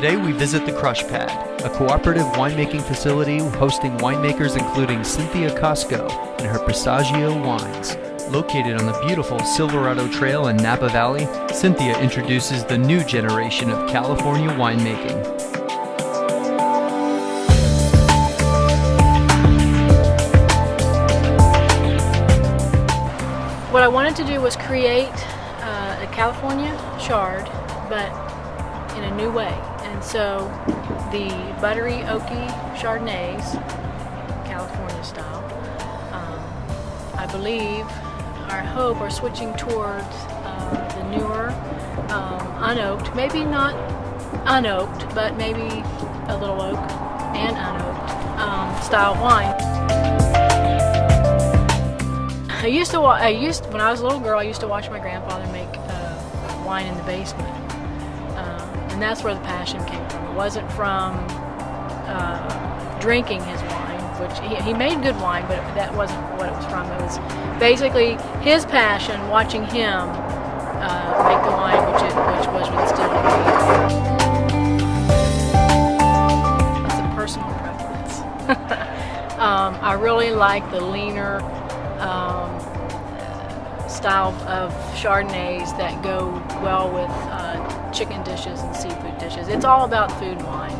Today we visit the Crushpad, a cooperative winemaking facility hosting winemakers including Cynthia Cosco and her Passaggio wines. Located on the beautiful Silverado Trail in Napa Valley, Cynthia introduces the new generation of California winemaking. What I wanted to do was create a California chard, but in a new way. And so the buttery, oaky Chardonnays, California style, I believe, our hope are switching towards the newer, unoaked, maybe not unoaked, but maybe a little oak and unoaked style wine. When I was a little girl, I used to watch my grandfather make wine in the basement. And that's where the passion came from. It wasn't from drinking his wine, which he made good wine, but that wasn't what it was from. It was basically his passion, watching him make the wine, which was instilled in me. It's a personal preference. I really like the leaner style of Chardonnays that go well with chicken dishes and seafood dishes. It's all about food and wine.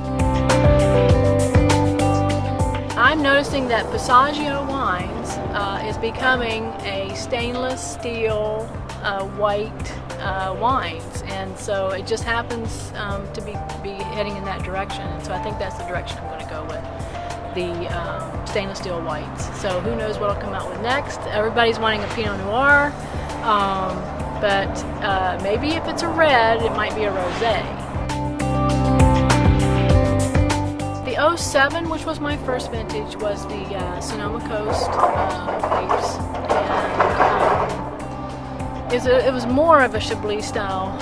I'm noticing that Passaggio wines is becoming a stainless steel white wines, and so it just happens to be heading in that direction, and so I think that's the direction I'm going to go with. The stainless steel whites. So who knows what I'll come out with next. Everybody's wanting a Pinot Noir, but maybe if it's a red, it might be a rosé. The 07, which was my first vintage, was the Sonoma Coast grapes, and it was more of a Chablis style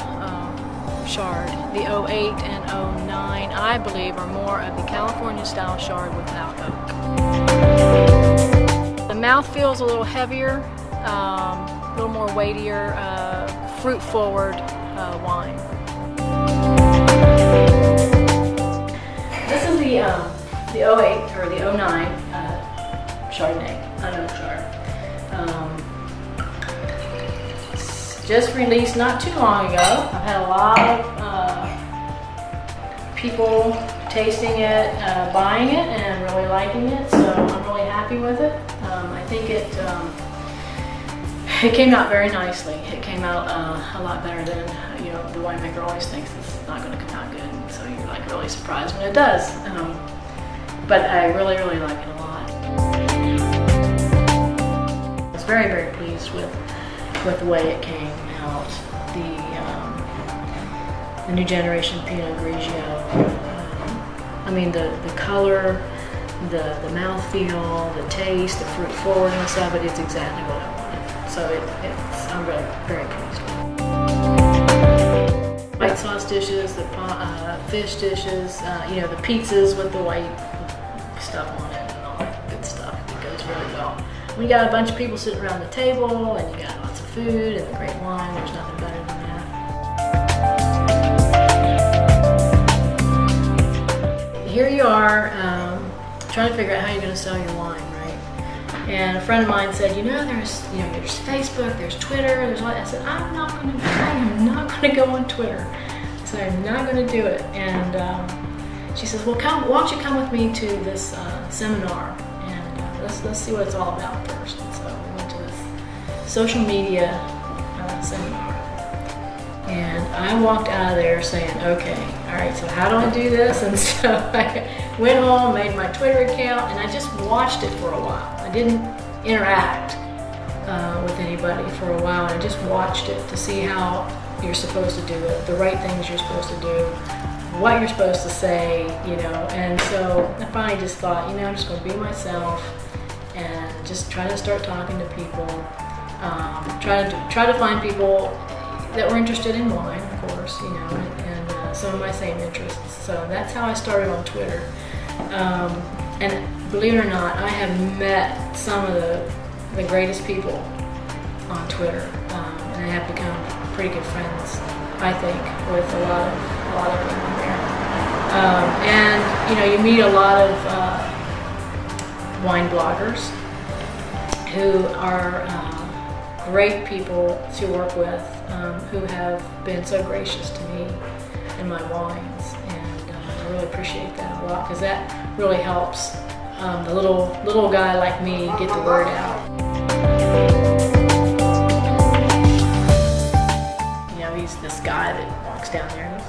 chard. The 08 and 09, I believe, are more of the California style chard without oak. The mouth feels a little heavier, a little more weightier, fruit forward wine. This is the 08 or the 09 Chardonnay, unoaked chard. Just released not too long ago. I've had a lot of people tasting it, buying it, and really liking it, so I'm really happy with it. I think it came out very nicely. It came out a lot better than, the winemaker always thinks it's not going to come out good, and so you're like really surprised when it does. But I really, really like it a lot. I was very, very pleased with the way it came out. The new generation Pinot Grigio. I mean, the color, the mouthfeel, the taste, the fruit forwardness of it is exactly what I wanted. So I'm really very pleased with it. White sauce dishes, the fish dishes, the pizzas with the white stuff on it and all that good stuff. It goes really well. When you got a bunch of people sitting around the table and you got lots of food and a great wine, there's nothing better than that. Here you are trying to figure out how you're going to sell your wine, right? And a friend of mine said, there's Facebook, there's Twitter, there's all that. I said, I am not going to go on Twitter. So I'm not going to do it. And she says, well, why don't you come with me to this seminar? Let's see what it's all about first. And so we went to this social media seminar. And I walked out of there saying, okay, all right, so how do I do this? And so I went home, made my Twitter account, and I just watched it for a while. I didn't interact with anybody for a while. I just watched it to see how you're supposed to do it, the right things you're supposed to do, what you're supposed to say, And so I finally just thought, I'm just going to be myself and just try to start talking to people. Try to find people that were interested in wine, of course, and some of my same interests. So that's how I started on Twitter. And believe it or not, I have met some of the greatest people on Twitter, and I have become pretty good friends, I think, with a lot of them there. And you know, you meet a lot of wine bloggers who are great people to work with, who have been so gracious to me and my wines, and I really appreciate that a lot, because that really helps the little guy like me get the word out. You know, he's this guy that walks down there and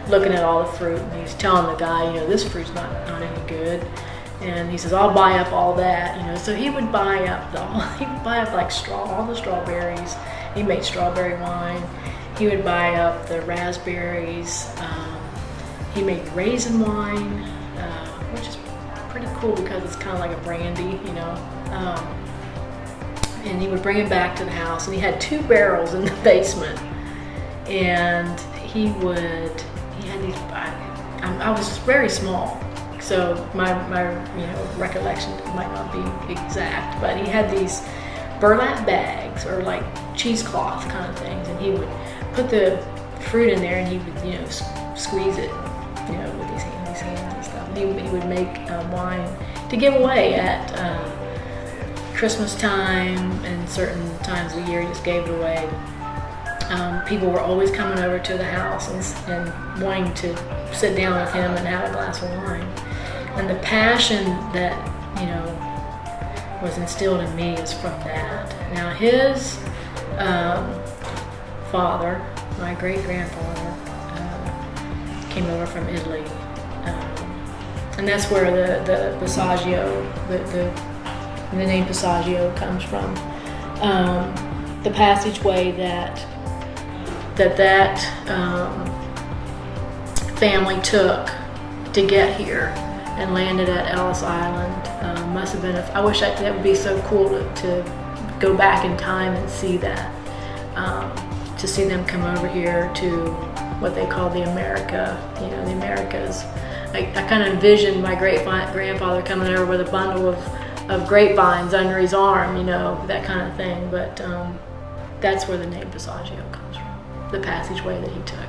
he's looking at all the fruit, and he's telling the guy, you know, this fruit's not any good. And he says, I'll buy up all that, you know. So he would buy up like all the strawberries. He made strawberry wine. He would buy up the raspberries. He made raisin wine, which is pretty cool because it's kind of like a brandy, you know. And he would bring it back to the house, and he had 2 barrels in the basement. And he had these. I was just very small. So my you know, recollection might not be exact, but he had these burlap bags or like cheesecloth kind of things, and he would put the fruit in there, and he would, you know, squeeze it, you know, with his hands and stuff. And he would make wine to give away at Christmas time and certain times of the year. He just gave it away. People were always coming over to the house and wanting to sit down with him and have a glass of wine. And the passion that, you know, was instilled in me is from that. Now his father, my great-grandfather, came over from Italy. And that's where the Passaggio, the name Passaggio comes from. The passageway that family took to get here and landed at Ellis Island must have been. I wish that would be so cool to go back in time and see that. To see them come over here to what they call the America, you know, the Americas. I kind of envisioned my great-grandfather coming over with a bundle of grapevines under his arm, you know, that kind of thing. But that's where the name Passaggio comes from, the passageway that he took.